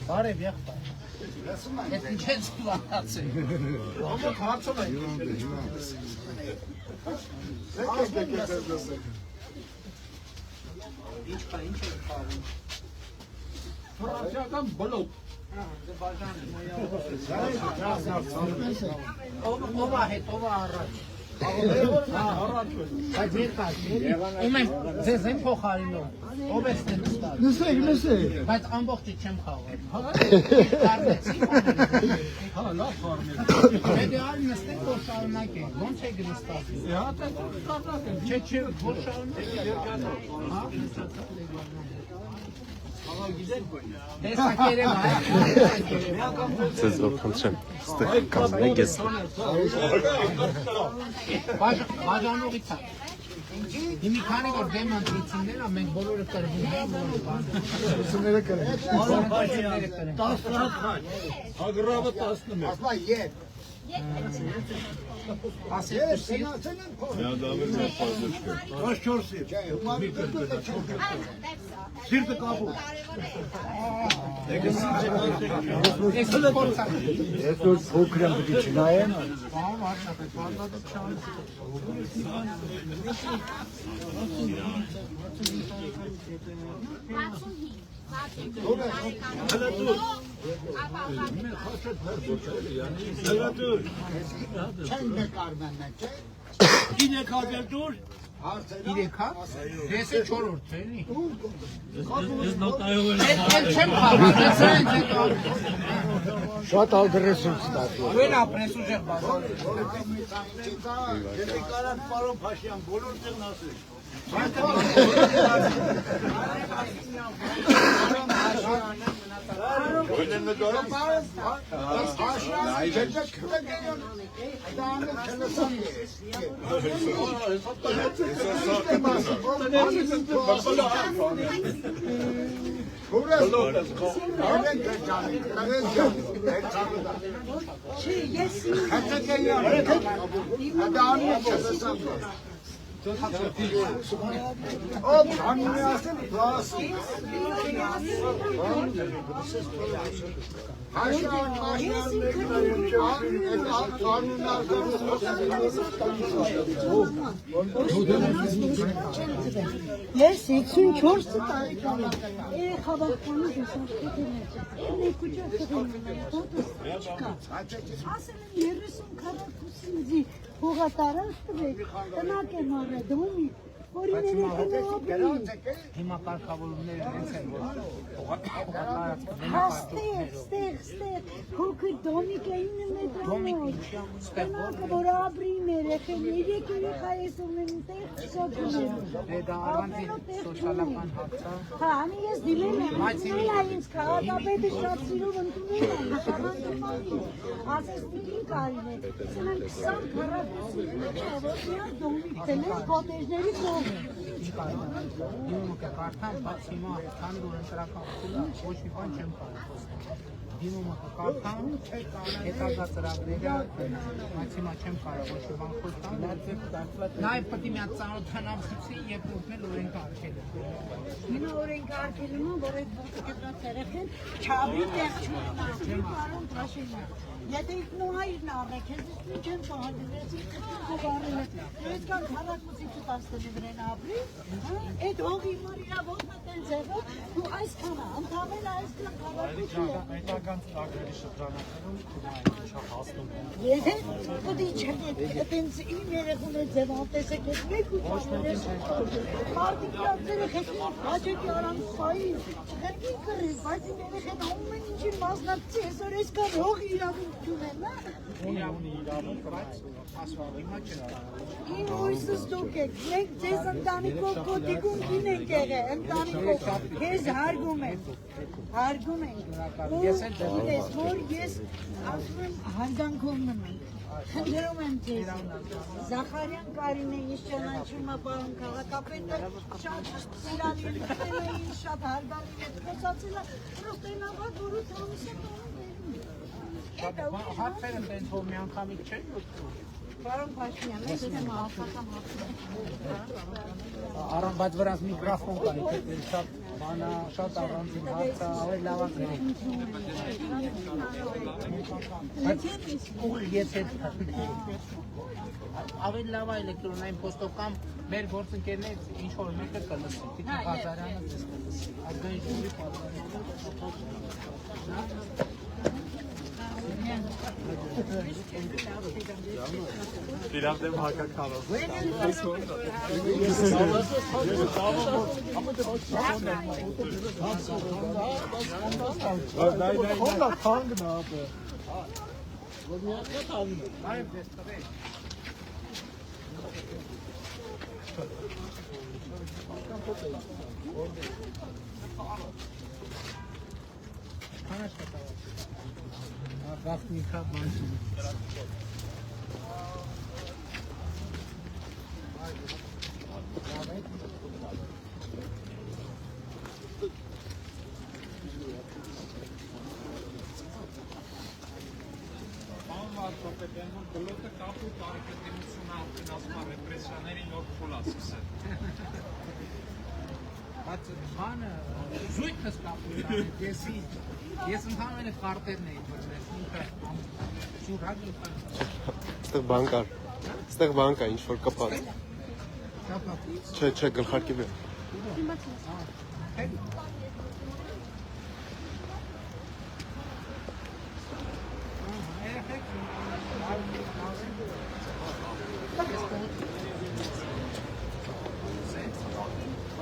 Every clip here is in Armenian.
Բարև եղբայր։ Այդ ինչ ես պլանացել։ Ամոթ հարցում եք։ Ինչ եք խաղում։ Ֆրանսիական բլոկ։ Ով հետ, ով առաջ։ Բայց երկար, ումեն ձեզ եմ փոխարինում, ով ես նստած։ Նստեք։ Բայց ամբողջը չեմ խաղում։ Կարնեցի։ Հա, լավ խառնել։ Մեդիալ նստեք, որ շարունակեք, ոնց եք նստած։ Հա, շարունակեք։ Չէ, որ շարունակեք։ Հա, Ձեզ ողջունեմ, ստեղ կազմենք ես։ Բաժանողից է։ Հիմի քանի որ դեմ ընտրություններ ա, մենք բոլորը կրվում ենք։ Ընտրությունները կրենք։ 10 հատ խաչ, ագրավը 11։ Ասլա ետ։ Ասեցի։ Միադավերն փազուշկը։ Ոչ 4-ի։ Սիրտը կապու։ Ես որ փոքր եմ պիտի չնայեմ։ Հա, վարշապետ, վարդատը չան։ Չեն նկարվեն մենք, չէ։ Իրեք հագել դուր։ Իրեք հա։ Ես է չորորդ էլի։ Ես նոտայով եմ։ Ես չեմ խաղալ, ես այն չեմ։ Շատ ալդրեսում ստացի։ Ո՞ն ապրեսու ջեղ բազար։ Եթե կարան պարոն Փաշյան բոլոր տեղն ասել։ Ես 54 տարեկան եմ, խաբակտանի դեսանքետին եմ, ներկուջով տղեն եմ, տոտս չկա, ասել եմ 30 քառակուսի հողատարած տվեք, տնակ եմ առը դոմի, որին Հիմա կարգավորումները հենց են, որ Ստեղ, հոգը դոմիկ է 9 մետրանոց, տնակը որ ապրի երեխեն, 3 երեխա ես ունեմ տեղ չկատուներում, դա առանձին սոցիալական հարցա։ հա, անի ես դիմել եմ, ընդունել է ինձ քաղաքապետը շատ սիրով ընդունել եմ, շավանդումանի, ասես միկին կարին է, սնեմ 20 քառակուսի, որ միակ դոմիկ տնես կոտեժների կողմ Դիմումը կկարդամ, բայց հիմա քանի որ ընտրականությունը ոչ մի բան չեմ կարող։ Դիմումը կկարդամ, հետագա ծրագրերը, բայց հիմա չեմ կարող ոչ մի բան խոստամ։ Նաև պետք է մի հատ ծանոթանամ ցույցի եւ ուղղել օրենքարկելը։ Հիմա օրենքարկելը, որ այդ ոսկեգրած երեխեն չաբի տեղ չունենա, պարոն Փաշինյան։ Եթե ինքնուհայրն առեք, ես ինչ չեմ պահանջել, ես ինքնուհայրն առել եմ, այդքան քառակուսի չտասնի վրեն ապրի, այդ հողի մար իրավոքն է տենց եղել, ու այսքան է, ընդամենը այսքան քառակուսի է։ Պետական ծրագրերի շրջանակներում շատ հասնում է։ Եթե պտի չեք, տենց իմ երեխուն է ձևանտեսեք, ես մեկ ու չաներ մարդիկ կացերը խեցնով հաճեկի արանցային, չխերքի կռիվ, բայց իմ երեխեն ամեն ինչին մասնակցի, այսօր այսքան հողի իրավունք չունեմ, Ունի իրավունք, բայց ասվալ հիմա չեն։ Իմ հույսս դուք եք, մենք ձեզ ընտանիքով կոտիկուն կին ենք եղել, ընտանիքով, ես հարգում ենք, ու գիտես, որ ես ասում եմ հարգանքով մնանք, խնդրում եմ ձեզ, Զախարյան Կարինը ինձ ճանաչում է պարոն քաղաքապետը, շատ սիրալիր ինձ շատ հարգալի հետ խոսացել է, պրոստը նավատ, որ 8 ամիս է Հարցերը տենց որ մի անգամիկ չեն լուծվում։ Պարոն Փաշինյան, ես եմ ահապական հարցը։ Առան, բայց վրաց միգրաֆոն կանի, շատ առանձին հարցը, ավելի լավ ակրեք։ Բայց ուղիղ ես հետ ավելի լավ էլեկտրոնային պոստով կամ մեր գործընկերներից ինչ-որ մեկը կլսի, Տիկին Ղազարյանը ձեզ կլսի, ազգային ժողովի պատվիրատու։ Իրավդեմ հակակարով։ Գախնիկա բանջի։ Գլոտը կապու տարեկետինությունը ապնասմա ռեպրեսիաների նոր խոլասուս է։ Բայց բանը զույգս կապույր անեք, ես ընդհանրեն կարտերն էի բրնես, ինքը շուրհագի Ստեղ բան կա, ինչ-որ կպած։ Չէ, գլխարկի վրա։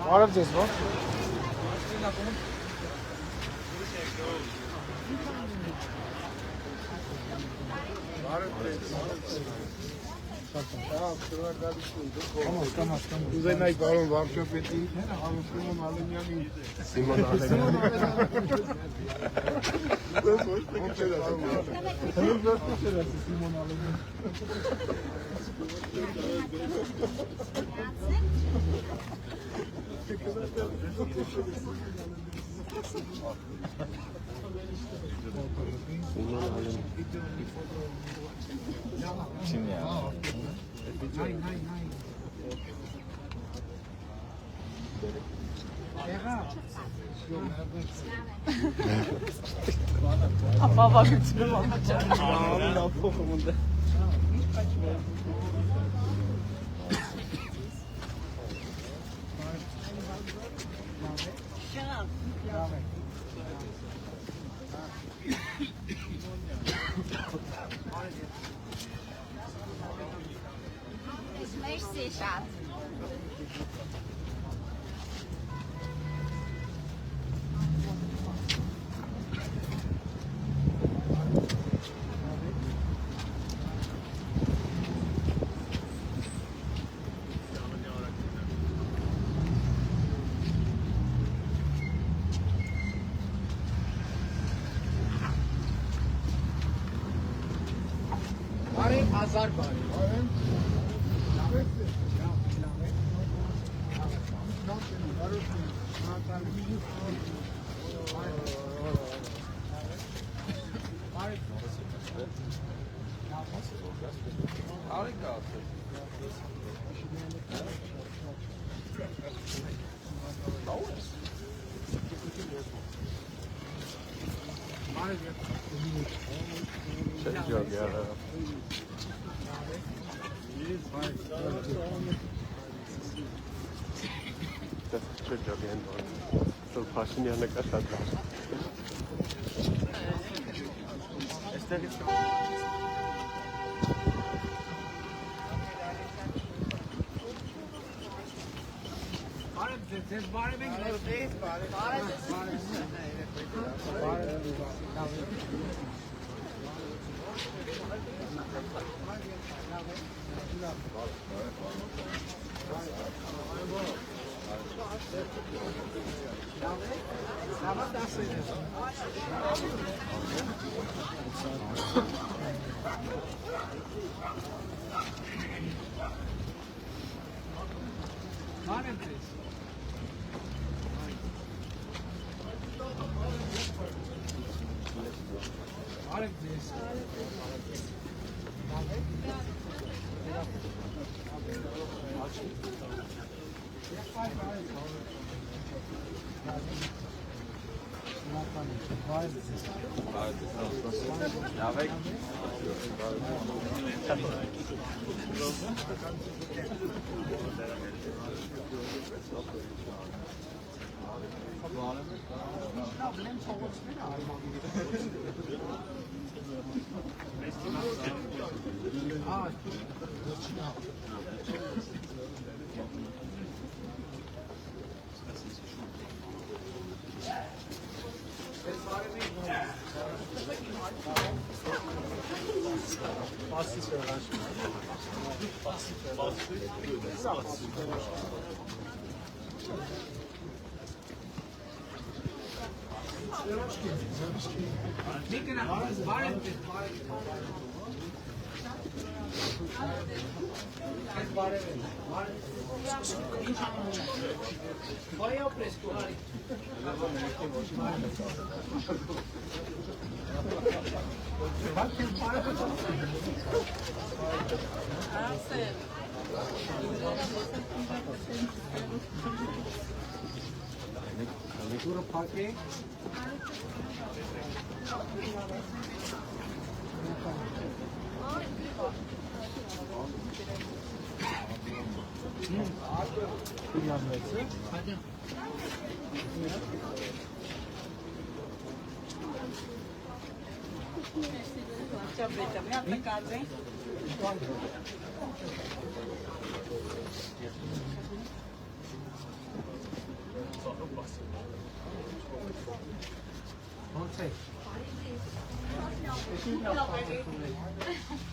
Բարև ձեզ, ո՞ր։ Ուզենայի պարոն վարչապետի Սիմոն Ալենյանի Սիմոն Ալենյանի Merci, Schatz. Բարի հազար բարի։ Çok yok ya. Çok yok yani. Çok başın yanına kaçar.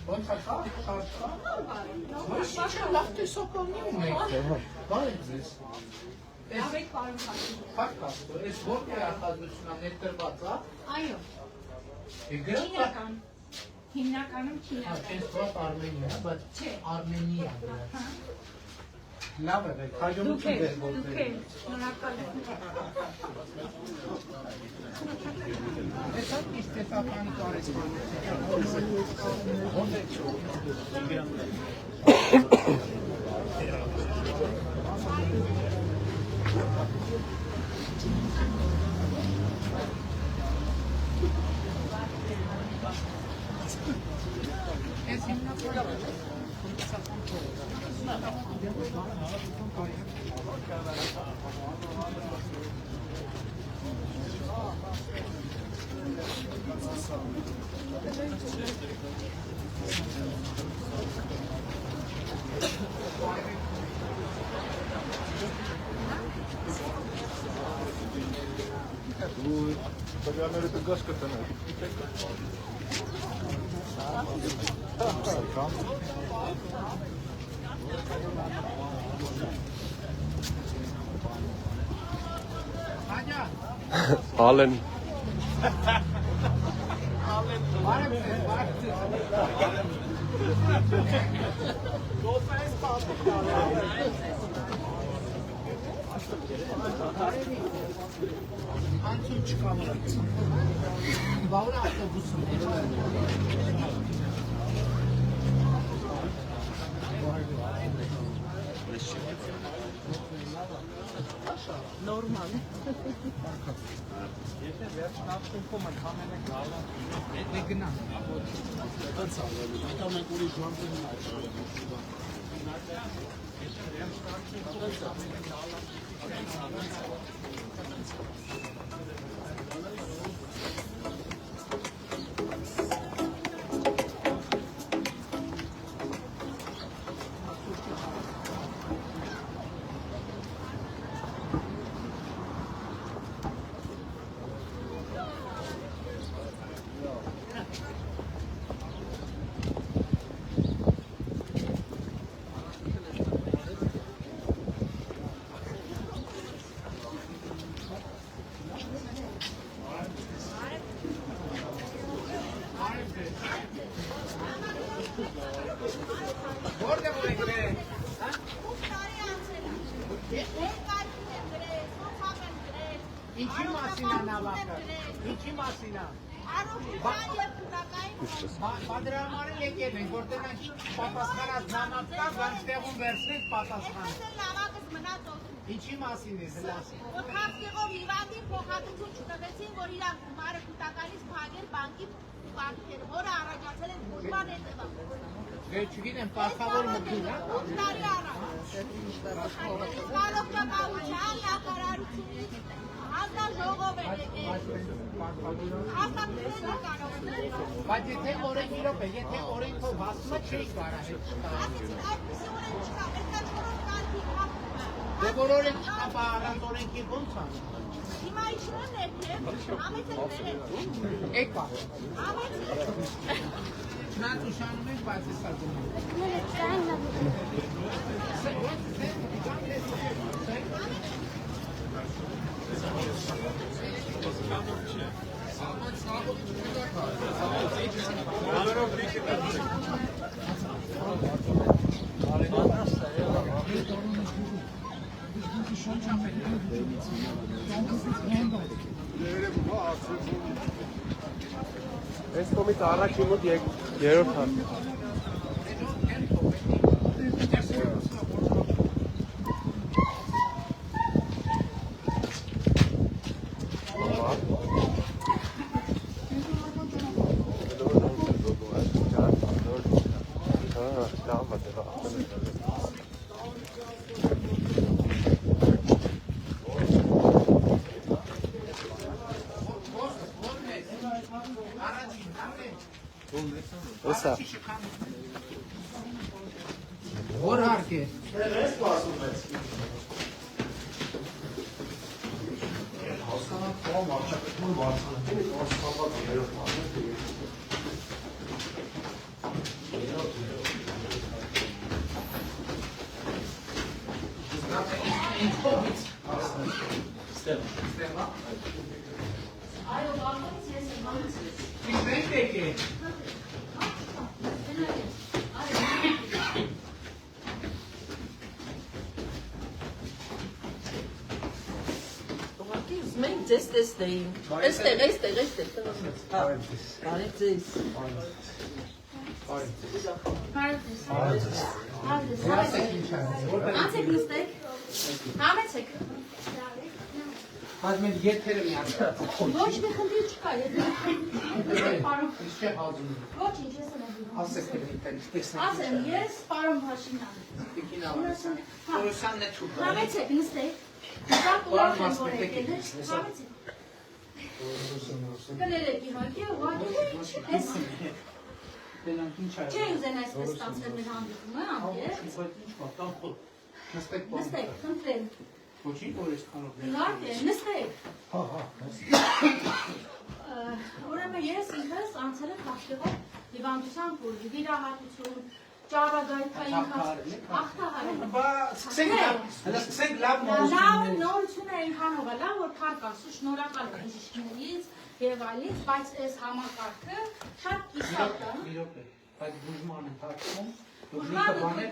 Ոնց ոնց է կա, շարժ կա։ Բայց ինչ լավ տեսականին ունեք։ Բարև ձեզ։ Ավեք պարոն Քաշկաստ։ Այս որտե արտադրությունն է ներդրված, հա։ Այո։ Չինական։ Հիմնականում չինական։ Այս ոտ Արմենիա, բայց չէ, Արմենիա։ Լավ է, հաջողություն դեր գործել։ Շնորհակալ եմ։ Էսա իսկ տեսական Տվյալները կգաս կտնեք։ Ալեն։ Անցում չկա վրա։ Բավարար ավտոբուսում է։ Նորմալ։ Եթե վերջնացնքում ենք ամենը գալը, Դե գնանք։ Ոնց է, դա մենք ուրիշ ժամ ենք այժմ։ Ինչի մասին է նավակը։ Պատրամարը եկել ենք, որտեղ ենք պատասխանած նամակ կա, բանց տեղում վերցնենք պատասխան։ Ինչի մասին է զլասի։ Փոխածկեղով հիվանդին փոխադրություն չտվեցին, որ իրանք մարը կուտականից փակել բանկի բանկեր, որը առաջացել են բուժման հետևանք։ Դե չգիտեմ, պարտավոր մտքին, հա։ 8 տարի առաջ։ Կառավարության նախարարությունից հանձնաժողով է եկել։ Հաստատությունն կարող է։ Բայց եթե օրենքով է, եթե օրենքով հասնը չի կարա հետ չկա։ Այդպես օրենք չկա, այդքան չորոք կարգի հապ։ Դե որ օրենք չկա, բա առանց օրենքի ո՞նց ան։ Հիմա իջնեն ներքև, ամեց են վերել։ Եկա։ Ամեց։ Չնանց ուշանում ենք, բայց էսա գնում։ Այս կողմից առաջին մոտ երրորդ հատ։ Ոսա։ Որ հարկ է։ Այո, բանից ես եմ բանից։ Ինչ եք եք։ Մենք ձեզ տեսնեինք։ Այստեղ։ Բարև ձեզ։ Անցեք նստեք։ Համեցեք։ Բայց մենք եթերը միացած։ Ոչ մի խնդիր չկա, եթե պարոն։ Ինչ է հազում։ Ոչինչ, ես եմ անում։ Ասեք դեպի տեսնենք։ Ասեմ, ես պարոն Փաշինյան։ Տիկին Ավասյան։ Որոսյանն է ճուպը։ Համեցեք նստեք։ Դա ուրախ եմ որ եկել եք։ Համեցեք։ Կներեք իհարկե, ուղղակի ես Դրանք ինչ է։ չի ուզեն այսպես ստացվել մեր հանդիպումը, անդեր։ Ինչ կա, տան խոր։ Նստեք բան։ Նստեք, խնդրեմ։ Ոչինչ որ ես կանով։ Իհարկե, նստեք։ Հա։ Ուրեմն ես ինքս անցել եմ Խաչկեղով հիվանդության փուլ, վիրահատություն, ճարագայթային հաղթահար։ Բա սկսենք լավ Լավ նորություն է այնքան ով է, լավ որ փառք ասու, շնորհակալ եմ բժիշկներից եւ այլից, բայց այս համակարգը շատ կիսատ է։ Իրոք է, բայց բուժման ընթացքում դուք բաներ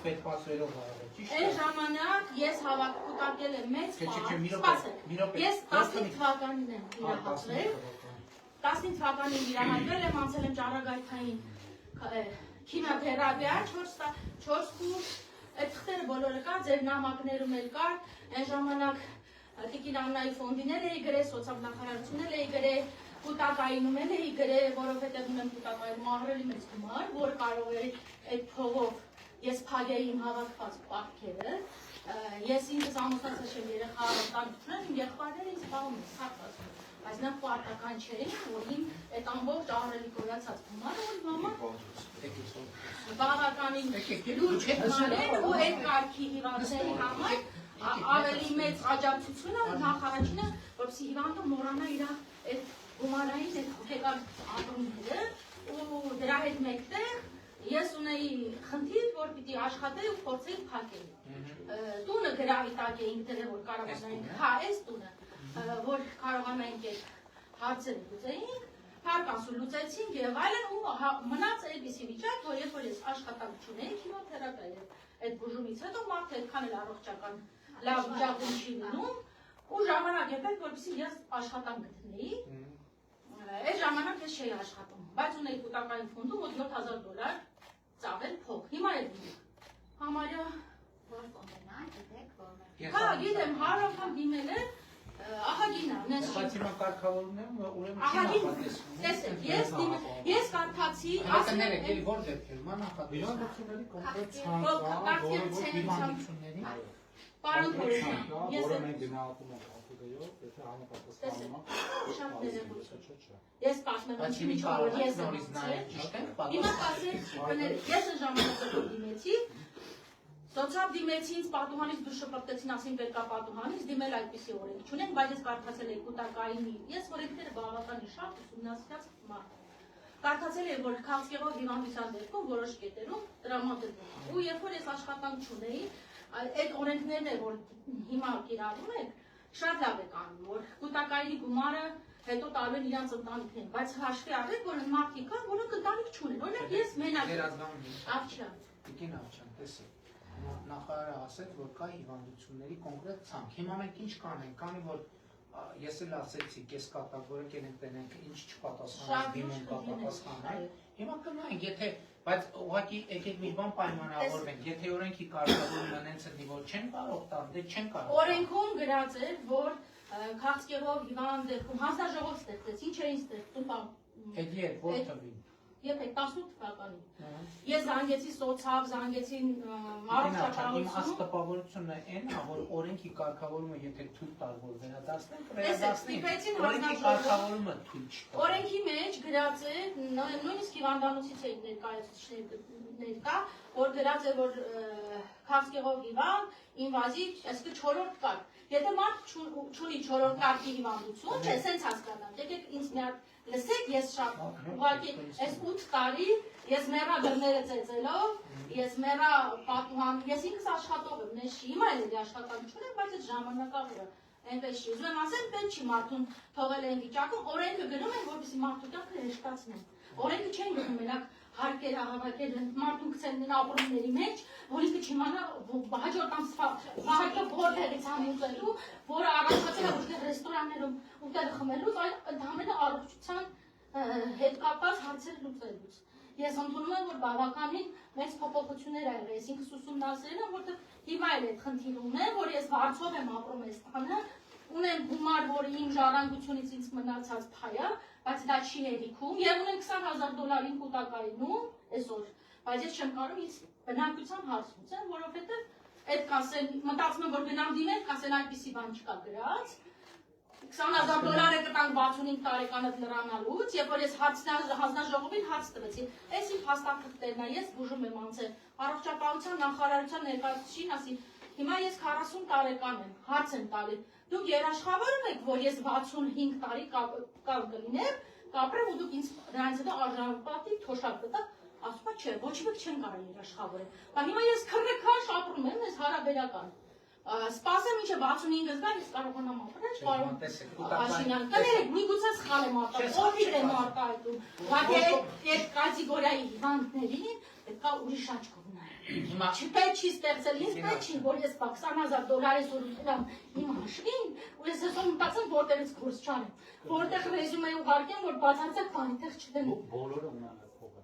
պետպասերով արել, ճիշտ է։ Այս ժամանակ ես կուտակել եմ մեծ Իրոք է։ Ես 15 թվականին եմ վիրահատվել։ 15 թվականին վիրահատվել եմ, անցել եմ ճարագայթային քիմիոթերապիա 4 կուրս, այդ թղթերը բոլորը կա, ձեր նամակներում էլ կար, այն ժամանակ Տիկին Աննայի ֆոնդին էլ էի գրել, սոցիալ-նախարարություն էլ էի գրել, կուտակայինում էլ էի գրել, որովհետև ունեմ կուտակայում ահռելի մեծ գումար, որ կարող է այդ փողով ես փագեի իմ հավաքված պարտքերը, ես ինձս ամուսնացած եմ երեխա ընտանիքներ, իմ եղբայրները ինձ պահում են սարքված, բայց նա պարտական չէին, որ իմ այդ ամբողջ ահռելի կորացած գումարը, որ մամա բավականին լուրջ հետմանեն ու այդ կարգի հիվանդների համար ավելի մեծ աջակցությունը նախարարինը, որպեսզի հիվանդը մոռանա իր այդ գումարային այդ հոգեկան ապրումները ու դրա հետ մեկտեղ ես ունեի խնդիր, որ պիտի աշխատեի ու փորձեի փակել։ Տունը գրավի տակ էինք դրել, որ կարողանայինք, հա, այս տունը, որ կարողանայինք այդ հարցերը լուծեինք, փարկասու լուծեցինք եւ այլն ու մնաց այդպիսի վիճակ, որ երբ որ ես աշխատանք չունեի քիմիոթերապիա եւ այդ բուժումից հետո մարդը այդքան էլ առողջական լավ վիճակում չի լինում ու ժամանակ եկել, որպեսզի ես աշխատանք գտնեի։ Այդ ժամանակ ես չէի աշխատում, բայց ունեի կուտակային ֆոնդում մոտ $7,000 ծավալ փող։ Հիմա էլ ունի։ Համարյա Որ կոմբինա, գիտեք, որ Հա, գիտեմ, հարավան դիմել է, ահագին է, նես Բայց հիմա կարգավորումն եմ, ուրեմն ահագին, տեսեք, ես կարդացի, ասել եք, էլի որ դեպքեր, ման նախատեսությունների կոնկրետ ցանկ, որը որ հիվանդությունների պարոն Փորոսյան, ես որը մենք գնահատում ենք ապուդեյով, եթե համապատասխանում է, շատ ներողություն։ Ես պաշտպանում եմ միջով, ես եմ ասել, հիմա կասեք, ես այն ժամանակը դիմեցի, Սոցիալ դիմեցի ինձ պատուհանից դուրս շպրտեցին, ասին պետք է պատուհանից դիմել այդպիսի օրենք չունենք, բայց ես կարդացել էի կուտակայինի, ես օրենքները բավականին շատ ուսումնասիրած մարդ եմ։ Կարդացել էի, որ Խաչկեղով հիվանդության դեպքում որոշ կետերում տրամադրվում է։ Ու երբ որ ես աշխատանք չունեի, այդ օրենքներն է, որ հիմա կիրառում եք, շատ լավ եք անում, որ կուտակայինի գումարը հետո տալու են իրանց ընտանիքներին, բայց հաշվի առեք, որ մարդիկ կան, որոնք ընտանիք չունեն։ Օրինակ ես մենակ Նախարարը ասեց, որ կա հիվանդությունների կոնկրետ ցանկ։ Հիմա մենք ինչ կանենք, քանի որ ես էլ ասեցի, կես կատագորիկ ենք տենենք, ինչ չպատասխանենք, դիմում կապատասխանենք։ Հիմա կնայենք, եթե, բայց ուղղակի եկեք մի բան պայմանավորվենք, եթե օրենքի կարգավորումը հենց դի որ չեն կարող տալ, դե չեն կարող։ Օրենքում գրած էր, որ Խաչկեղով հիվանդ դեպքում հանձնաժողով ստեղծեց, ինչ էին ստեղծում։ Այդ երբ որ թվին։ Երբ 18 թվականին։ Ես զանգեցի սոցիալ, զանգեցի առողջապահություն։ Իմ աստապավորությունը այն է, որ օրենքի կարգավորումը եթե թույլ տալ, որ վերադասնենք, վերադասնենք։ Օրենքի կարգավորումը թույլ չտա։ Օրենքի մեջ գրած է, նույնիսկ հիվանդանոցից է ներկայացուցիչներ կա, որ գրած է, որ քաղցկեղով հիվանդ, ինվազիվ, այսինքն 4-րդ կարգ։ Եթե մարդ չունի 4-րդ կարգի հիվանդություն, չէ, սենց հասկանամ։ Եկեք ինձ մի հատ լսեք, ես շատ ուղղակի այս 8 տարի ես մեռա դռները ծեծելով, ես մեռա պատուհան, ես ինքս աշխատող եմ, նես չի, հիմա էլ աշխատանք չունեմ, բայց այդ ժամանակավորը այնպես չի։ Ուզում եմ ասել, պետք չի մարդուն թողել այն վիճակում, օրենքը գնում են, որպեսզի մարդու կյանքը հեշտացնեն։ Օրենքը չեն գնում մենակ հարկեր ահավաքել մարդուն գցեն նրա ապրումների մեջ, որ ինքը չիմանա հաջորդ ամսվա որտեղից համուծելու, որը առաջացել է ոչ թե ռեստորաններում ուտել խմելուց, այլ ընդհանրապես առողջության հետ կապված հարցեր լուծելուց։ Ես ընդունում եմ, որ բավականին մեծ փոփոխություններ ա եղել, ես ինքս ուսումնասիրել եմ, որտեղ հիմա էլ այդ խնդիրը ունեմ, որ ես վարձով եմ ապրում այս տանը, ունեմ գումար, որը իմ ժառանգությունից ինձ մնացած փայ է, բայց դա չի հերիքում, եւ ունեմ $20,000 կուտակայինում այսօր, բայց ես չեմ կարող ինձ բնակության հարց լուծեմ, որովհետեւ այդ կասեն, մտածում եմ, որ գնամ դիմել, կասեն այդպիսի բան չկա գրած, $20,000 կտանք 65 տարեկանդ լրանալուց, երբ որ ես հանձնաժողովին հարց տվեցի, այս իմ փաստաթղթերն է, ես բուժում եմ անցել, առողջապահության նախարարության ներկայացուցիչին ասի, հիմա ես 40 տարեկան եմ, հարց եմ տալի, դուք երաշխավորում եք, որ ես 65 տարի կալ կլինեմ, կապրեմ ու դուք ինձ նրանց հետո արժանապատիվ թոշակ կտաք, ասում է չէ, ոչ ոք չեն կարող երաշխավորել, բայց հիմա ես քրեքաշ ապրում եմ, ես հարաբերական Սպասեմ ինչը 65-ը զգան, ես կարողանամ ապրել, պարոն Աշինյան, կներեք, միգուցե սխալ եմ արտահայտում, ովքեր եմ արտահայտում, բայց այդ կատեգորիայի հիվանդներին պետք է ուրիշ աչքով նայել։ Չպետք չի ստեղծել, ինձ պետք չի, որ ես $20,000 ուտեմ իմ հաշվին, ու ես ասում մտածեմ որտեղից կուրս չանեմ, որտեղ ռեզյումե ուղարկեմ, որ բացարձակ բան այդտեղ չդնեմ։ Բոլորը ունեն այդ փողը։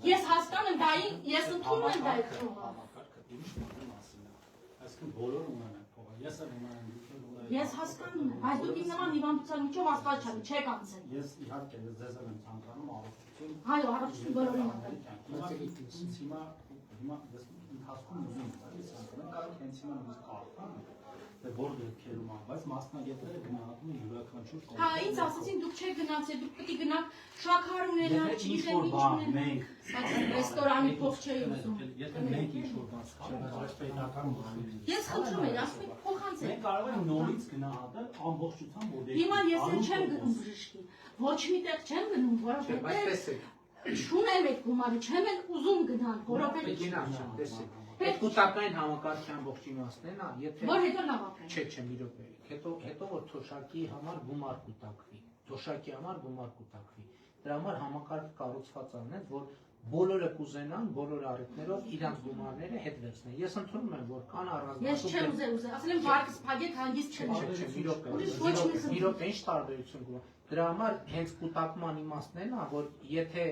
Ես հասկանում եմ դա, ես ընդունում եմ դա այդ փողը։ Այսինքն բոլորը ունեն այդ փողը։ Ես էլ ունեմ, Ես հասկանում եմ, բայց դուք իմ նման հիվանդության միջով աստվածչալի չեք անցել։ Ես իհարկե ձեզ եմ ցանկանում առողջություն։ Այո, առողջություն բոլորին ատել։ Հիմա ընթացքում ուզում եմ ցանկանում կարող հենց հիմա նույնիսկ կարողան որ դեպքերում ան, բայց մասնագետները գնահատում են յուրաքանչյուր կողմ։ Հա, ինձ ասացին դուք չեք գնացել, դուք պետք է գնաք շաքար ունենալ, ինչ-որ բան մենք ռեստորանի փող չէի ուզում։ Եթե մենք ինչ-որ բան սխալ պետական բան։ Ես խնդրում եմ, ասում եք փոխանցեք։ Մենք կարող ենք նորից գնահատել ամբողջությամբ որ Հիմա ես էլ չեմ գնում բժշկի։ Ոչ միտեղ չեմ գնում, որովհետեւ շունել եք գումարը, չեմ էլ ուզում գնալ, որովհետեւ Այդ կուտակային համակարգի ամբողջ իմաստն է, եթե որ հետո լավ ապրեն։ Չէ, մի րոպե։ Հետո որ թոշակի համար գումար կուտակվի, թոշակի համար գումար կուտակվի։ Դրա համար համակարգը կառուցված անեն, որ բոլորը կուզենան, բոլոր առիթներով իրանց գումարները հետ վերցնեն։ Ես ընդունում եմ, որ կան առանձնացում։ Ես չեմ ուզել, ասել եմ վարկս փակեք, հանգիստ չեմ։ Չէ, մի րոպե, ինչ տարբերություն կա։ Դրա համար հենց կուտակման իմաստն է, որ եթե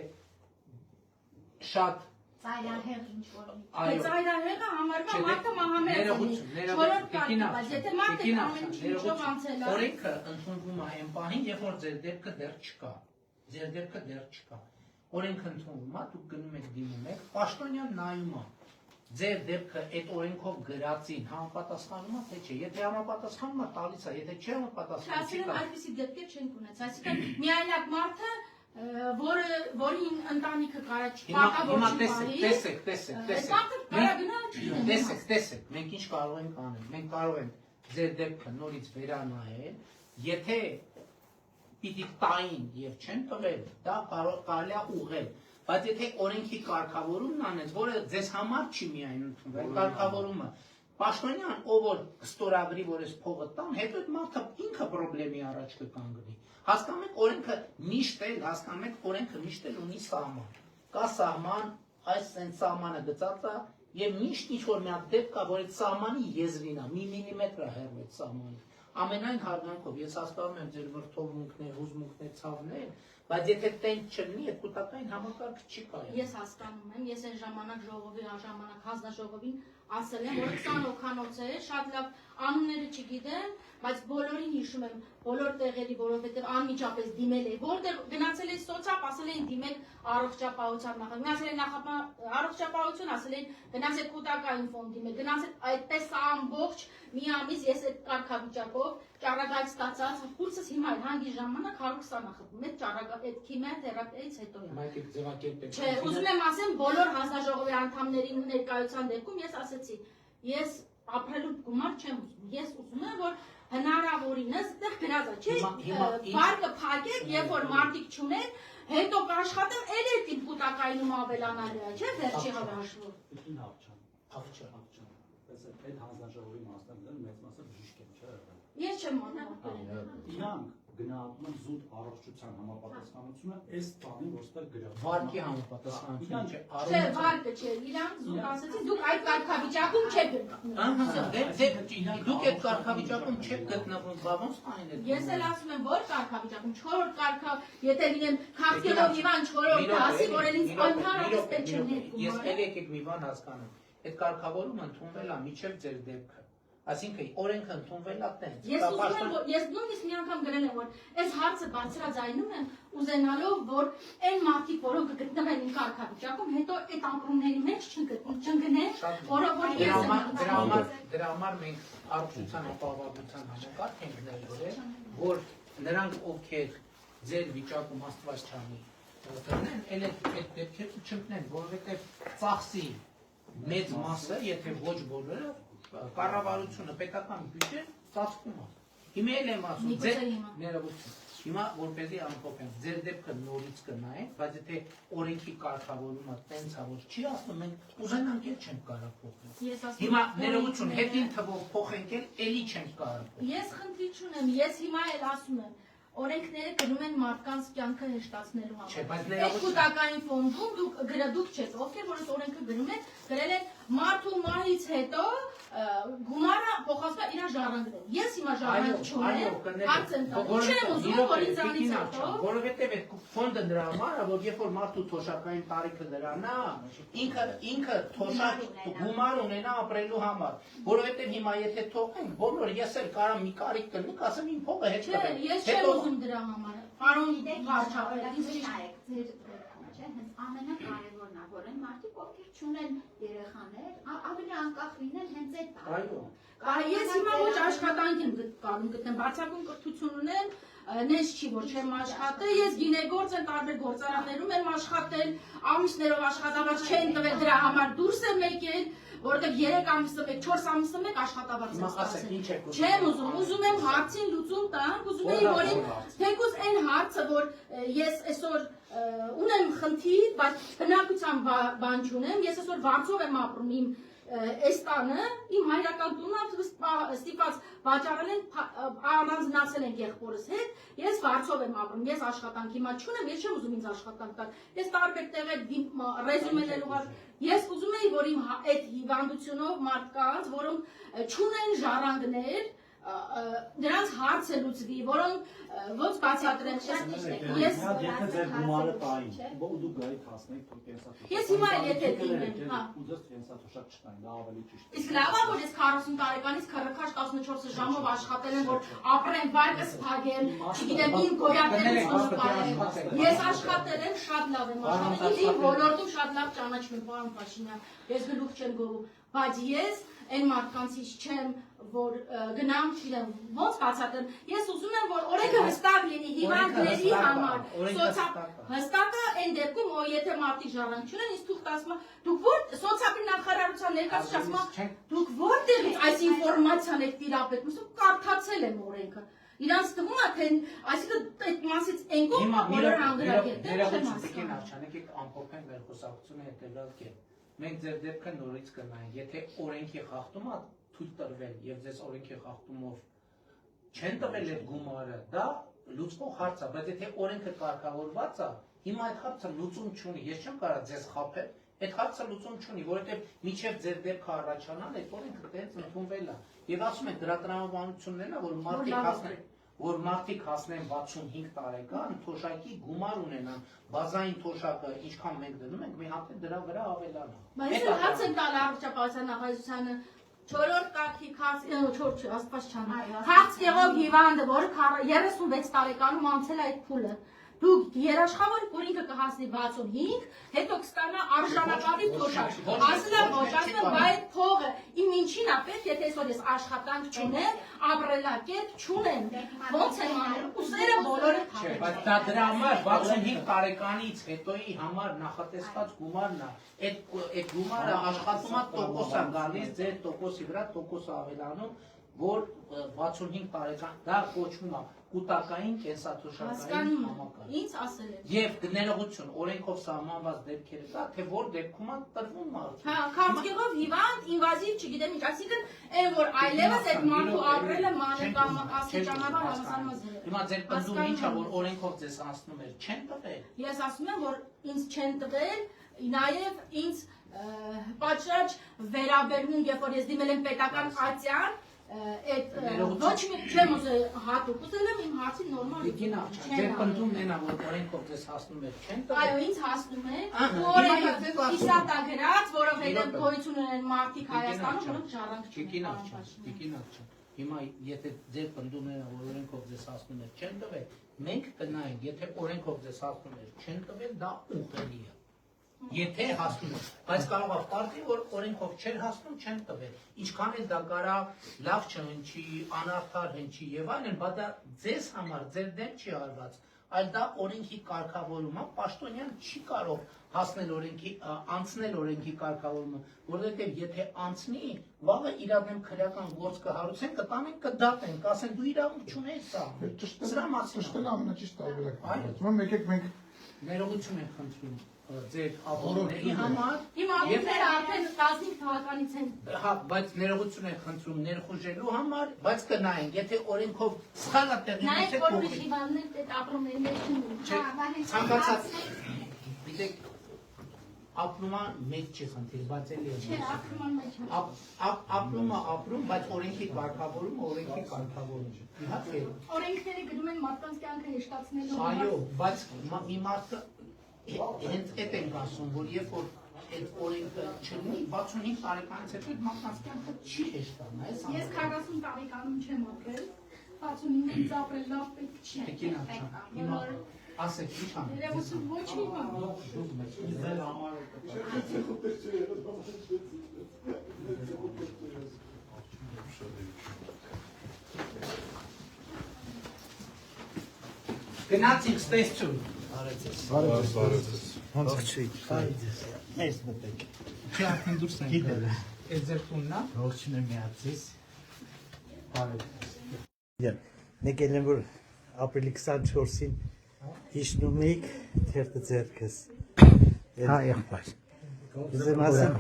շատ Ծայրահեղ ինչ-որ։ Ծայրահեղը համարվում է մարդը մահամերձ։ Չորրորդ կարգի, բայց եթե մարդը ամեն ինչով անցել է։ Օրենքը ընդունվում է այն պահին, երբ որ ձեր դեպքը դեռ չկա։ Ձեր դեպքը դեռ չկա։ Օրենքը ընդունվում է, դուք գնում եք դիմում եք, պաշտոնյան նայում է։ Ձեր դեպքը այդ օրենքով գրածին համապատասխանում է, թե չէ։ Եթե համապատասխանում է, տալիս է, եթե չէ համապատասխանում, չի տալիս։ Այսպիսի դեպքեր չենք ունեցել։ Այսինքն միայնակ մարդը որին ընտանիքը կարա չպակա որ չի տեսեք, մենք ինչ կարող ենք անել, մենք կարող ենք ձեր դեպքը նորից վերանայել, եթե պիտի տային և չեն տվել, դա կարելի է ուղղել, բայց եթե օրենքի կարգավորումն անեց, որը ձեզ համար չի միայն ընդունվել, կարգավորումը, պաշտոնյան, ով որ կստորագրի, որ ես փողը տան, հետո այդ մարդը ինքը պրոբլեմի առաջ կկանգնի։ Հասկանում եք, օրենքը միշտ էլ, հասկանում եք, օրենքը միշտ էլ ունի սահման։ Կա սահման, այս սենց սահմանը գծած է, եւ միշտ ինչ-որ մի հատ դեպք կա, որ այդ սահմանի եզրին է, մի միլիմետր է հեռու այդ սահմանի։ Ամենայն հարգանքով, ես հասկանում եմ ձեր վրդովմունքներ, հուզմունքներ, ցավներ, բայց եթե տենց չլինի, այդ կուտակային համակարգը չի կարող։ Ես հասկանում եմ, ես այն ժամանակ ժողովի, ժամանակ հանձնաժողովին ասել եմ, որ 20 օքանոց է, շատ լավ անունները չգիտեմ, բայց բոլորին հիշում եմ, բոլոր տեղերի, որովհետև անմիջապես դիմել է, որտեղ գնացել է սոցիալ, ասել էին դիմել առողջապահության նախագահ, գնացել են առողջապահություն, ասել էին գնացել կուտակային ֆոնդի մեջ, գնացել այդպես ամբողջ մի ամիս ես այդ կարգավիճակով ճառագայթ ստացած խուրսս հիմա հանգի ժամանակ 120-ը խփում այդ ճառագայթ այդ քիմիոթերապիայից հետո է։ Մայք ձևակերպել։ Չէ, ուզում եմ ասեմ բոլոր հանձնաժողովի անդամների ներկայության դեպքում ես ասեցի, ես ապրելու գումար չեմ ուզում։ Ես ուզում եմ որ հնարավորինս այդտեղ գրած է, չէ՞, վարկը փակեք, երբ որ մարդիկ չունեն, հետո կաշխատեմ, էլ այդ իբուտակայնում ավելանալու է, չէ՞, վերջի հավաշվով։ Ին հավճան։ Բայց այդ հանձնաժողովի մասնակցները մեծ մասը բժիշկ են, չէ՞։ Ես չեմ անում։ Իրանք գնահատում են զուտ առողջության համապատասխանությունը այս բանին, որ ստեղ գրած։ Վարկի համապատասխանություն չէ։ Չէ, վարկը չէ, իրանք զուտ ասեցին, դուք այդ կարգավիճակում չեք գտնվում։ Դուք այդ կարգավիճակում չեք գտնվում, բա ոնց կանեն այդ։ Ես էլ ասում եմ, որ կարգավիճակում 4-րդ կարգա, եթե լինեմ քաղաքելով Իվան 4-րդ ասի, որ էլ ինձ ընդհանրապես պետք չէ ներկում։ Ես էլ եկեք մի բան հասկանում։ Այդ կարգավորումը ընդունվել է միջև ձեր դեպքը։ Այսինքն օրենքը ընդունվել է տենց։ Ես ուզում եմ, ես նույնիսկ մի անգամ գրել եմ, որ այս հարցը բարձրաձայնում եմ, ուզենալով, որ այն մարդիկ, որոնք գտնվել են կարգավիճակում, հետո այդ ապրումների մեջ չընկնեն, որովհետեւ դրա համար մենք առողջության ապահովության համակարգ ենք ներդրել, որ նրանք ովքեր ձեր վիճակում աստված չանի, դրնեն, այդ դեպքերը չընկնեն, որովհետեւ ծախսի մեծ մասը, եթե ոչ բոլորը կառավարությունը պետական բյուջեն ծածկում է։ Հիմա էլ եմ ասում, ձեր ներողություն։ Հիմա որպեսզի ամփոփեմ, ձեր դեպքը նորից կնայենք, բայց եթե օրենքի կարգավորումը տենց է, որ չի ասում, մենք ուզենանք էլ չենք կարող փոխել։ Հիմա ներողություն, հետին թվով փոխենք էլի չենք կարող։ Ես խնդրի չունեմ, ես հիմա էլ ասում եմ, օրենքները գրում են մարդկանց կյանքը հեշտացնելու համար։ Այդ կուտակային ֆոնդում դուք չեք, ովքեր որ այս օրենքը գրում են, գրել են մարդու մահից հետո գումարը փոխածկա իր ժառանգներ։ Ես հիմա ժառանգ չունեմ, հարց եմ տալու։ Չեմ ուզում որ ինձանից հետո, որովհետև այդ ֆոնդը դրա համար է, որ երբ որ մարդու թոշակային տարիքը դրանն է, ինքը թոշակ գումար ունենա ապրելու համար, որովհետև հիմա եթե թողենք, բոլոր ես էլ կարամ մի կարիք կնիկ, ասեմ իմ փողը հետ տվեք։ Չէ, ես չեմ ուզում դրա համար։ Պարոն վարչապետ, հենց ամենակարևորն է, որ այն մարդիկ, ովքեր չունեն երեխաներ, ավելի անկախ լինեն հենց այդ Ես հիմա ոչ աշխատանք եմ կարում գտնեմ, բարձրագույն կրթություն ունեմ, նես չի, որ չեմ աշխատել, ես գինեգործ եմ տարբեր գործարաններում եմ աշխատել, ամիսներով աշխատավարձ չեն տվել դրա համար դուրս եմ եկել, որովհետև 3 ամիսը մեկ, 4 ամիսը մեկ աշխատավարձ եմ ստացել։ Չեմ ուզում եմ հարցին լուծում տանք, ուզում եմ որ թեկուզ այն հարցը, որ ես այսօր ունեմ խնդիր, բայց բնակության բան չունեմ, ես այսօր Վարձով եմ ապրում իմ այս տանը, իմ հայրական տունը ստիպված վաճառել են, առանձնացել են եղբորս հետ, ես Վարձով եմ ապրում, ես աշխատանք հիմա չունեմ, ես չեմ ուզում ինձ աշխատանք տալ, ես տարբեր տեղեր ռեզյումեներ ուղղել, ես ուզում եի, որ իմ այդ հիվանդությունով մարդկանց, որոնք չունեն ժառանգներ, նրանց հարցը լուծվի, որոնք ոնց բացատրեմ, ես եթե ձեր գումարը տային, դուք գայիք հասնեիք կենսաթոշակ։ Ես հիմա էլ եթե դիմեմ, հա։ Ուզես կենսաթոշակ չտային, դա ավելի ճիշտ է։ Իսկ լավ է, որ ես 40 տարեկանից քրքաշ 14 ժամով աշխատել եմ, որ ապրեմ վարկս փակել, չգիտեմ իմ գոյատերից նպատել։ Ես աշխատել եմ, շատ լավ եմ աշխատել, իմ ոլորտում շատ լավ ճանաչում եմ, պարոն Փաշինյան, ես գլուխ չեմ գովում, բայց ես այն մարդկանցից չեմ, որ գնամ, չգիտեմ, ոնց բացատրեմ, ես ուզում եմ, որ օրենքը հստակ լինի հիվանդների համար, հստակ է այն դեպքում, որ եթե մարդիկ ժառանգ չունեն, ինձ թուղթ ասում է, դուք որ սոցիալի նախարարության ներկայացուցիչ ասում է, դուք որտեղից այս ինֆորմացիան եք տիրապետում, ասում կարդացել եմ օրենքը։ Իրանց թվում է, թե այսինքն այդ մասից այն կողմը բոլոր հանգրագետները չեմ հասկանում։ Եկեք ամփոփենք մեր խոսակցությունը հետևյալ կերպ։ Մենք ձեր դեպքը նորից կնայենք, եթե օրենքի խախտումը թույլ տրվել եւ ձեզ օրենքի խախտումով չեն տվել այդ գումարը, դա լուծվող հարց է, բայց եթե օրենքը կարգավորված է, հիմա այդ հարցը լուծում չունի, ես չեմ կարող ձեզ խաբել, այդ հարցը լուծում չունի, որովհետեւ միջև ձեր դեպքը առաջանալ, այդ օրենքը տենց ընդունվել է։ Եվ ասում են դրա տրամաբանությունն է, որ մարդիկ հասնեն 65 տարեկան, թոշակի գումար ունենան, բազային թոշակը ինչքան մենք դնում ենք, մի հատ դրա վրա ավելանա։ Բայց ես հարց եմ տալ առողջապահության նախարարությանը 4-րդ կարգի աստված չանա։ Հարց եղող հիվանդը, որը 36 տարեկանում անցել է այդ փուլը, դուք երաշխավոր կուրինքը կհասնի 65, հետո կստանա արժանապատի թոշակ։ Ասել եմ ոչ, ասել եմ այդ փողը իմ ինչին է պետք, եթե այսօր ես աշխատանք չունեմ, ապրելակերպ չունեմ, ո՞նց եմ անել, ուսերը բոլորը Չէ, բայց դա դրա համար 65 տարեկանից հետոյի համար նախատեսված գումարն է։ Այդ գումարը աշխատում է տոկոս է գալիս, ձեր տոկոսի վրա տոկոս է ավելանում, որ 65 տարեկան դա կոչվում է կուտակային կենսաթոշակային համակարգ։ Ինձ ասել են։ Եվ ներողություն, օրենքով սահմանված դեպքերը կա, թե որ դեպքում է տրվում մարդու։ Հա, քաղցկեղով հիվանդ, ինվազիվ, չգիտեմ ինչ, այսինքն այն որ այլևս այդ մարդու ապրելը մանեկան աստիճանաբար հավասարված է։ Հիմա ձեր պնդումը ինչ է, որ օրենքով ձեզ անցնում էր, չեն տվել։ Ես ասում եմ, որ ինձ չեն տվել, նաև ինձ պատշաճ վերաբերմունք, երբ որ ես դիմել եմ պետական ատյան, այդ ոչ մի չեմ ուզել հատուկ ուզել եմ իմ հարցին նորմալ Տիկինա, ձեր պնդումն են, որ օրենքով ձեզ հասնում էր, չեն տվել։ Այո, ինձ հասնում է, օրենքը իսատագրած, որովհետև գոյություն ունեն մարդիկ Հայաստանում, որոնք ժառանգ չունեն։ Տիկինա, հիմա եթե ձեր պնդումն են, որ օրենքով ձեզ հասնում էր, չեն տվել, մենք կնայենք, եթե օրենքով ձեզ հասնում էր, չեն տվել, դա ուղղելի է։ Եթե հասնում է, բայց կարող է պարտի, որ օրենքով չեն հասնում, չեն տվել։ Ինչքան էլ դա կարա լավ չհնչի, անարդար հնչի եւ այլն, բայց դա ձեզ համար ձեր դեմ չի արված, այլ դա օրենքի կարգավորումը, պաշտոնյան չի կարող հասնել օրենքի, անցնել օրենքի կարգավորումը, որովհետեւ եթե անցնի, վաղը իրար դեմ քրեական գործ կհարուցեն, կտանեն, կդատեն, կասեն դու իրավունք չունես սա։ Սրա մասին ամենաճիշտ տարբերակը։ Եկեք մենք ներողություն ենք խնդրում ձեր ապօրինների համար։ Հիմա ապօրինները արդեն 15 թվականից են։ Հա, բայց ներողություն ենք խնդրում ներխուժելու համար, բայց կնայենք, եթե օրենքով սխալ է տեղի նայեք, որ ուրիշ հիվանդներ այդ ապրումների մեջ չունեն։ Ցանկացած, գիտեք, ապրումը մեծ չի խնդիր, բայց էլի է։ Չէ, ապրումը մեջ է։ Ապրումը ապրում, բայց օրենքի կարգավորումը օրենքի կարգավորում։ Իհարկե։ Օրենքները գրում են մարդկանց կյանքը հեշտացնելու համար։ Այո, բայց մի մարդը հենց այդ ենք ասում, որ երբ որ այդ օրենքը չլինի, 65 տարեկանից հետո այդ մարդկանց կյանքը չի հեշտանա, այս Ես 40 տարեկանում չեմ ապրել, 65-ից ապրել լավ պետք չի։ Տիկինա, հիմա ասեք, ինչ անեք։ Երևություն ոչ հիմա։ Դուք մեծ Գնացինք ստեսություն։ Մեզ մտեք։ Չի արդեն դուրս ենք գալու։ Այս ձեր տունն է։ Ողջույն եմ միացիս։ Եկել եմ որ ապրիլի 24-ին հիշնում եք թերթը ձեռքս։ Հա, եղբայր։ Ուզեմ ասեմ,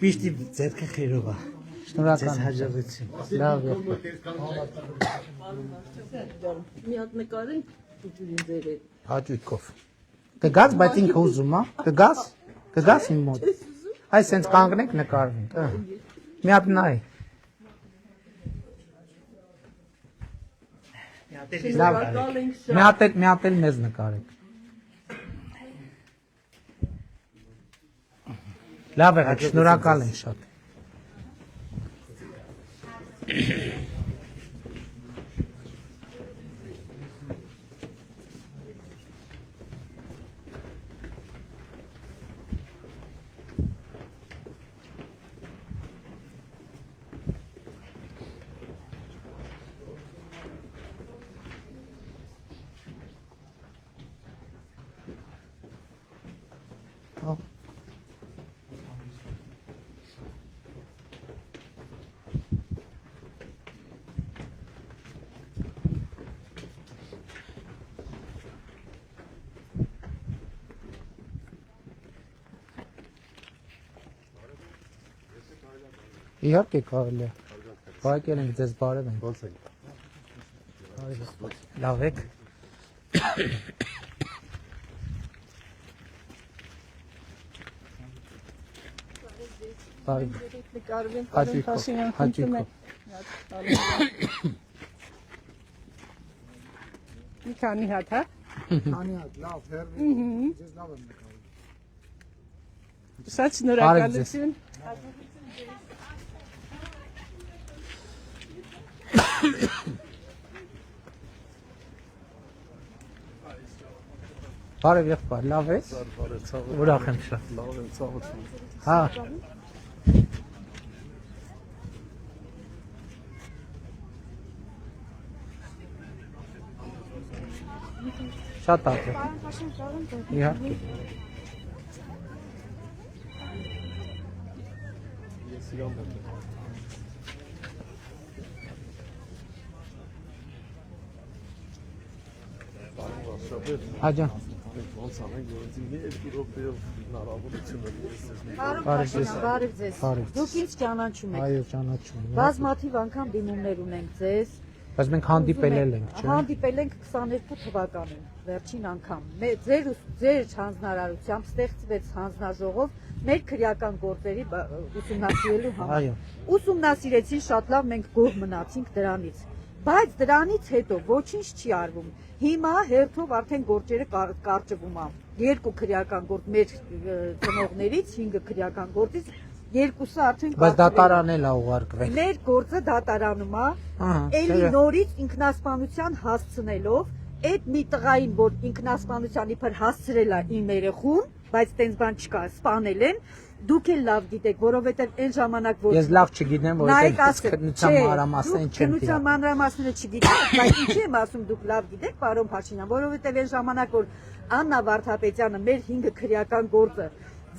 միշտ իմ ձեռքը խիրով է։ Շնորհակալ եմ։ Հաջողություն։ Լավ է։ Մի հատ նկարենք ինձ Հաճույքով։ Կգաս, բայց ինքը ուզում է։ Կգաս իմ մոտ։ Այս հենց կանգնենք նկարվենք։ Մի հատ նայ։ Լավ արեք։ Մի հատ էլ մեզ նկարեք։ Լավ եղեք, շնորհակալ եմ շատ։ Իհարկե կարելի է։ Բարեկել ենք ձեզ բարև ենք։ Ոնց եք։ Լավ եք։ Բարև։ Հաճույքով։ Մի քանի հատ, հա։ Քանի հատ, լավ, հերվի։ Ձեզ լավ եմ նկարում։ Շատ շնորհակալություն։ Բարև եղբայր, լավ ես։ Ուրախ եմ շատ։ Լավ եմ, ցավություն։ Հա։ Շատ աղջիկ։ Իհարկե։ Ես իրան եմ։ Աջան։ Ոնց անենք, որ ինձ 2 րոպեով հնարավորություն ունի ես։ Բարև ձեզ։ Դուք ինձ ճանաչում եք։ Այո, ճանաչում եմ։ Բազմաթիվ անգամ դիմումներ ունենք ձեզ։ Բայց մենք հանդիպել ենք, չէ՞։ Հանդիպել ենք 22 թվականին, վերջին անգամ։ Ձեր հանձնարարությամբ ստեղծվեց հանձնաժողով մեր քրեական գործերի ուսումնասիրելու համար։ Այո։ Ուսումնասիրեցին շատ լավ, մենք գոհ մնացինք դրանից։ Բայց դրանից հետո ոչինչ չի արվում։ Հիմա հերթով արդեն գործերը կարճվում է։ 2 քրեական գործ մեր ծնողներից, 5 քրեական գործից 2-ը արդեն Բայց դատարանել է ուղարկվել։ Մեր գործը դատարանում է, էլի նորից ինքնասպանության հասցնելով, այդ մի տղային, որ ինքնասպանության իբր հասցրել է իմ երեխուն, բայց տենց բան չկա, սպանել են, դուք էլ լավ գիտեք, որովհետև այն ժամանակ որ Ես լավ չգիտեմ, որ քննության մանրամասները չեմ տիրապետում։ Քննության մանրամասները չգիտեք, բայց ինչի եմ ասում դուք լավ գիտեք, պարոն Փաշինյան, որովհետև այն ժամանակ որ Աննա Վարդապետյանը մեր 5 քրեական գործը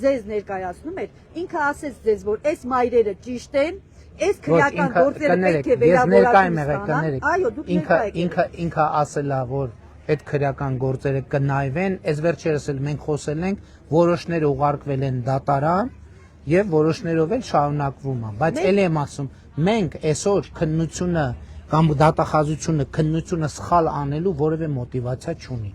ձեզ ներկայացնում էր, ինքը ասեց ձեզ, որ այս մայրերը ճիշտ են, այս քրեական գործերը պետք է վերավորակում ստանան։ Այո, դուք ներկա եք։ Ինքը ասել է, որ այդ քրեական գործերը կնայվեն, այս վերջերս էլ մենք խոսել ենք, որոշները ուղարկվել են դատարան եւ որոշներով էլ շարունակվում է, բայց ել եմ ասում, մենք այսօր քննությունը կամ դատախազությունը քննությունը սխալ անելու որևէ մոտիվացիա չունի։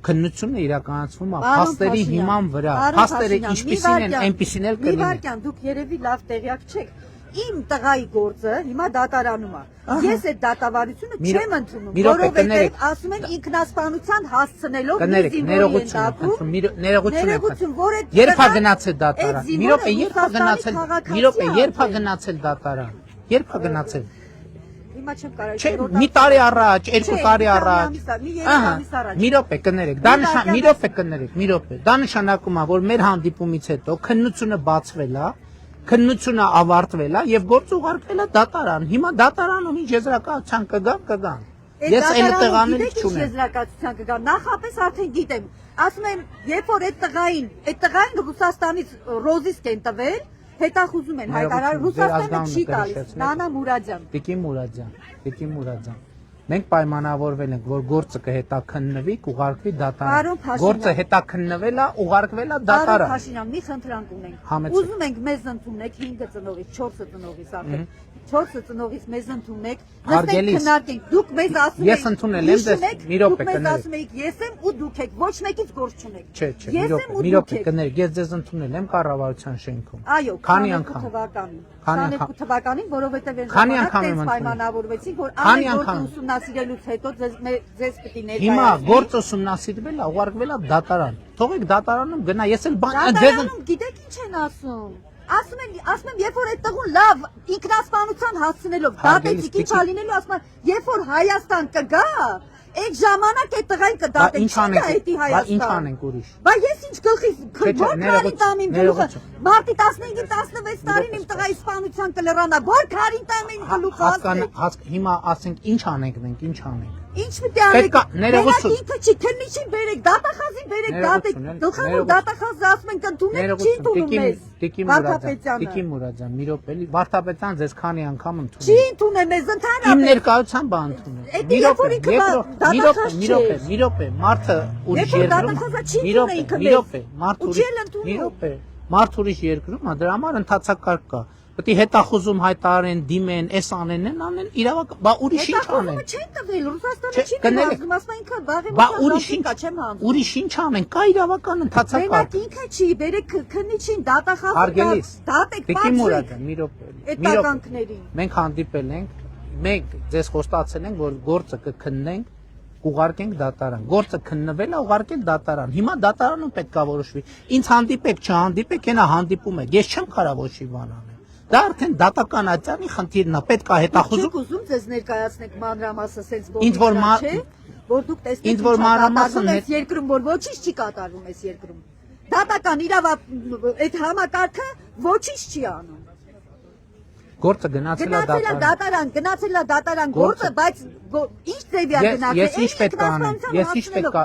Քննությունը իրականացվում է փաստերի հիման վրա։ Փաստերը ինչպիսին են, այնպիսին էլ կլինի։ Մի վարքյան, դուք երևի լավ տեղյակ չեք։ Իմ տղայի գործը հիմա դատարանում է։ Ես այդ դատավարությունը չեմ ընդունում, որովհետև ասում են ինքնասպանության հասցնելով մի զինվորի են դատում։ Ներողություն, երբ է գնացել դատարան։ Մի րոպե, երբ է գնացել դատարան։ Երբ է գնացել։ Հիմա չեմ կարող։ Չէ, մի տարի առաջ, 2 տարի առաջ։ Մի րոպե կներեք, մի րոպե։ Դա նշանակում է, որ մեր հանդիպումից հետո քննությունը բացվել է, քննությունը ավարտվել է եւ գործը ուղարկվել է դատարան։ Հիմա դատարանում ինչ եզրակացության կգան։ Ես այլ տղաներից չունեմ։ Եզրակացության կգան։ Նախապես արդեն գիտեմ։ Ասում եմ, երբ որ այդ տղային Ռուսաստանից ռոզիսկ են տվել, հետախուզում են հայտարարել, Ռուսաստանը չի տալիս։ Նանա Մուրադյան։ Տիկին Մուրադյան։ Մենք պայմանավորվել ենք, որ գործը կհետաքննվի, կուղարկվի դատարան։ Գործը հետաքննվել է, ուղարկվել է դատարան։ Պարոն Փաշինյան, մի խնդրանք ունենք։ Ուզում ենք մեզ ընդունեք 5 ծնողից, 4 ծնողից արդեն։ 4 ծնողից մեզ ընդունեք, նստենք քննարկենք։ Դուք մեզ ասում եք, ես ընդունել եմ դες, մի րոպե կներեք։ Դուք մեզ ասում եք, ես եմ ու դուք եք, ոչ մեկից գործ չունեք։ Չէ, մի րոպե կներեք, ես ձեզ ընդունել եմ կառավարության շենքում։ Այո, քանի անգամ։ 22 թվականին, որովհետև այն ժամանակ դες պայմանավորվեցինք, որ ամեն գործ ուսումնասիրելուց հետո ձեզ պիտի ներկայացնի։ Հիմա գործը ուսումնասիրվել է, ուղարկվել է դատարան։ Թողեք դատարանում գնա, ես էլ բան դատարանում գիտեք ինչ են ասում։ Ասում եմ, երբ որ այդ տղուն լավ ինքնասպանության հասցնելով դատեցիք, ինչ ալինելու, ասում եմ, երբ որ Հայաստան կգա, այդ ժամանակ այդ տղային կդատեք, չի գա էդի Հայաստան։ Ինչ անենք ուրիշ։ Բա ես ինչ գլխի քարին տամ իմ գլուխը։ Մարտի 15-ին 16 տարին իմ տղայի սպանության կլրանա, որ քարին տամ իմ գլուխը։ Հիմա ասենք ինչ անենք մենք, ինչ անենք։ Ինչ պիտի անեք։ Մենակ ինքը չի, քննիչին բերեք, դատախազին բերեք, դատեք։ Գլխավոր դատախազը ասում են կընդունեք, չի ընդունում մեզ։ Տիկին Մուրադյան, մի րոպե, Վարդապետյան ձեզ քանի անգամ ընդունել։ Չի ընդունել մեզ ընդհանրապես։ Իմ ներկայությամբ բա ընդունել։ Մի րոպե, մարդը ուրիշ երկրում, դրա համար ընդհանցակարգ կա։ Պետք է հետախուզում հայտարարեն, դիմեն, էս անեն, իրավական, բա ուրիշ ինչ անեն։ Չեն տվել, Ռուսաստանը չի ներազգում, ասում են ինքը բա ուրիշ ինչ անեն, կա իրավական ընդհանցակարգ։ Մենակ ինքը չի, բերեք քննիչին, դատախազը դատեք, բացեք։ Մի րոպե։ Մենք հանդիպել ենք, մենք ձեզ խոստացել ենք, որ գործը կքննենք, կուղարկենք դատարան։ Գործը քննվել է, ուղարկել դատարան։ Հիմա դատարանում պետք է որոշվի։ Ինձ հանդիպեք, չհանդիպեք, ենա հանդիպում եք։ Ես չեմ կարող ոչի բան անել։ Դա արդեն դատական ատյանի խնդիրն է, պետք է հետախուզում։ Չեք ուզում ձեզ ներկայացնեք մանրամասը, սենց Ինչ որ որ դուք տեսնեք Ինձ որ մանրամասն այս երկրում, որ ոչինչ չի կատարվում այս երկրում։ Դատական այդ համակարգը ոչինչ չի անում։ Գործը գնացել է դատարան։ Գնացել է դատարան գործը, բայց ինչ ձևի է գնացել։ Ես ինչ պետք է անեմ։ Ես ինչ պետք է։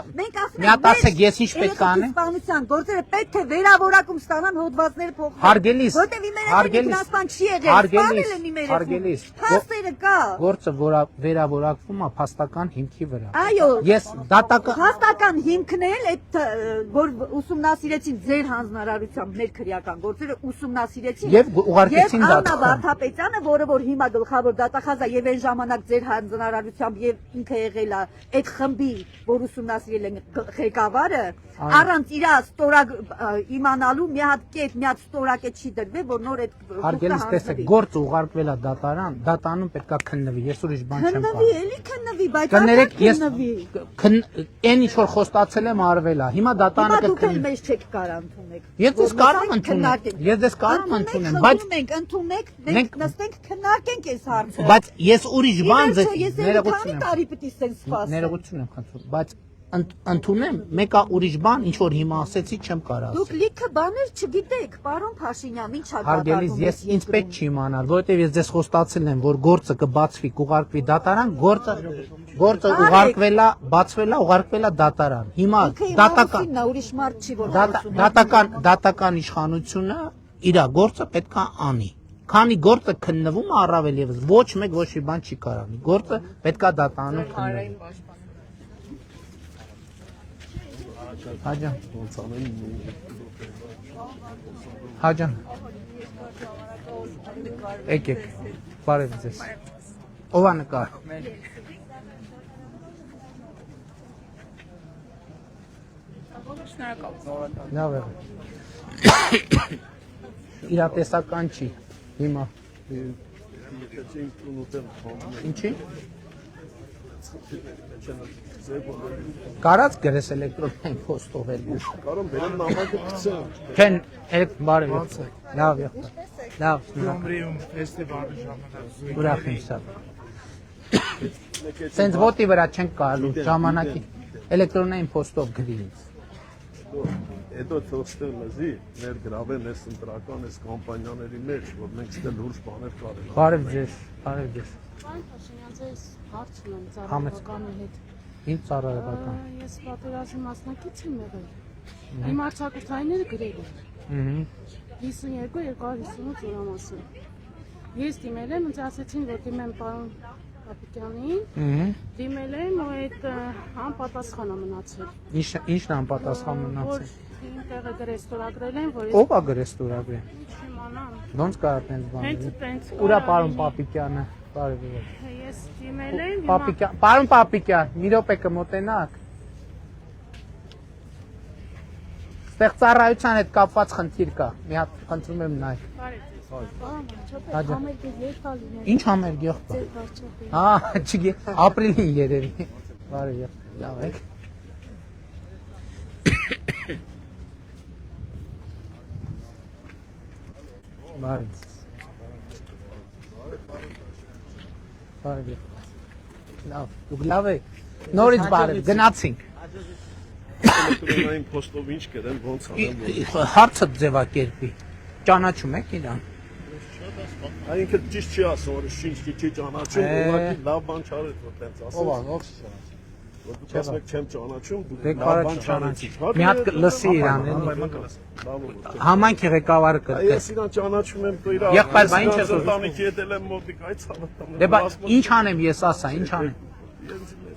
Մի հատ ասեք, ես ինչ պետք է անեմ։ Սպանության գործերը պետք է վերավորակում ստանան, հոդվածները փոխվեն։ Հարգելիս, որտեւ իմերական չի եղել, սպանել են իմերական։ հարգելիս։ Փաստերը կա։ Գործը վերավորակվում է փաստական հիմքի վրա։ Այո։ Ես դատական փաստական հիմքն էլ այդ որ ուսումնասիրեցին ձեր հանձնարարությամբ մեր քրեական գործերը ուսումնասիրեցին եւ ուղարկեցին դատական։ Պետյանը, որը որ հիմա գլխավոր դատախազա եւ այն ժամանակ ձեր հանձնարարությամբ եւ ինքը եղել է այդ խմբի, որ ուսումնասիրել են ղեկավարը, առանց իր ստորակ իմանալու մի հատ կետ, մի հատ ստորակետ չի դրվել, որ նոր այդ հարգելիս տեսեք, գործը ուղարկվել է դատարան, դատանում պետք է քննվի, ես ուրիշ բան չեմ կարող։ Քննվի, էլի քննվի, բայց կներեք, ես քննվի։ այն ինչ որ խոստացել եմ արվել է, հիմա դատանը կքննվի։ Մեզ չեք կարող ընդունեք։ Ես դες կարող ընդունեմ, ես դες կարող ընդունեմ, բայց ընդունեք, նստենք քննարկենք այս հարցը։ Բայց ես ուրիշ բան ձեզ ներողություն եմ։ Տարի պիտի սենց սպասեմ։ Ներողություն եմ խնդրում, բայց ընդունեմ, մեկը ուրիշ բան, ինչ որ հիմա ասեցի, չեմ կարող ասել։ Դուք լիքը բաներ չգիտեք, պարոն Փաշինյան, ինչ է Հարգելիս, ես ինձ պետք չի իմանալ, որովհետև ես ձեզ խոստացել եմ, որ գործը կբացվի, կուղարկվի դատարան, գործը ուղարկվել է, բացվել է, ուղարկվել է դատարան։ Հիմա դատական իշխանությունը իր գործը պետք է անի։ Քանի գործը քննվում է առավել եւս ոչ մեկ ոչ մի բան չի կարող։ Գործը պետք է դատարանում քննվի։ Հաջան։ Եկեք, բարև ձեզ։ Ով է նկարում։ Լավ է։ Իրատեսական չի։ Հիմա ինչի՞։ Կարած գրես էլեկտրոնային փոստով էլ։ Կարոն բերեմ նամակը գցեմ։ Քեն բարև։ Լավ է։ Լավ։ Գյումրիում ֆեստիվալի ժամանակ Ուրախ եմ շատ։ Սենց ոտի վրա չենք կարելու ժամանակի էլեկտրոնային փոստով գրի ինձ։ Հետո թողստել լզի ներգրավեն այս ընտրական այս կամպանիաների մեջ, որ մենք ստե լուրջ բաներ կարել։ Բարև ձեզ, բարև ձեզ։ Պարոն Փաշինյան, ձեզ հարց ունեմ ծառայողականի հետ։ Ինչ ծառայողական։ Ես պատերազմի մասնակից եմ եղել։ Իմ արձակուրդայինները գրել են։ 52-258 օրամասը։ Ես դիմել եմ, ինձ ասեցին, որ դիմեմ պարոն Պապիկյանին, դիմել եմ ու այդ անպատասխան է մնացել։ Ինչն անպատասխան մնացել։ Իմ տեղը գրես ստորագրել են, որ Ով է գրես ստորագրել։ իմանամ։ Ոնց կարա տենց բան։ Հենց Ուրա պարոն Պապիկյանը, բարև։ Ես դիմել եմ, Պապիկյան, պարոն Պապիկյան, մի րոպե կմոտենաք։ Ստեղ ծառայության հետ կապված խնդիր կա։ Մի հատ խնդրում եմ նայեք։ Ինչ համերգ եղբայր։ Չգի, ապրիլին երևի։ Բարև, լավ եք։ Բարև։ Բարև։ Լավ, դուք լավ եք։ Նորից բարև, գնացինք։ Էլեկտրոնային փոստով ինչ կերեմ, ոնց անեմ։ Հարցը ձևակերպի։ Ճանաչում եք իրան։ Այնինքն ճիշտ չի ասում, որ ինչ չի ճանաչում, ուղղակի լավ բան չարեց, որ տենց ասես։ Ով ով չի։ Որ դուք ասում եք չեմ ճանաչում, դուք Դե լավ բան չարեցիք։ Մի հատ լսի իրան, համայնքի ղեկավարը կրկես։ Ես իրան ճանաչում եմ, դու իր Եղբայր, բա ինչ ես ուզում։ տանիքի հետ եմ մոտիկ այդ ցավը։ Դե բա ինչ անեմ ես ասա, ինչ անեմ։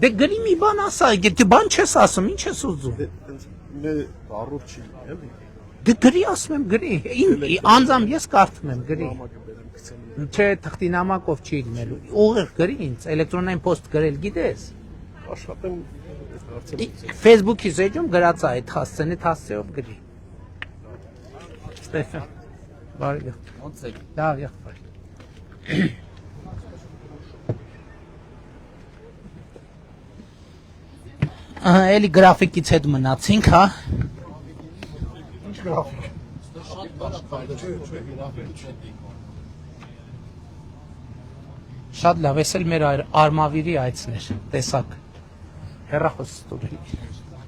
Դե գրի մի բան ասա, եթե բան չես ասում, ինչ ես ուզում։ Մե առողջ չի, էլի։ Դե գրի ասում եմ, գրի։ Անձամ ես կարդում եմ, գրի։ Չէ, թղթի նամակով չի լինելու։ Ուղիղ գրի ինձ, էլեկտրոնային փոստ գրել գիտես։ Աշխատեմ Facebook-ի զեջում գրած է այդ հասցեն, այդ հասցեով գրի։ Ստեփան։ Բարև։ Ոնց է։ Լավ, եղբայր։ Էլի գրաֆիկից հետ մնացինք, հա։ Ինչ գրաֆիկ։ Շատ լավ, էս էլ մեր արմավիրի այցն էր, տեսակ։ Հեռախոս ստուդիա։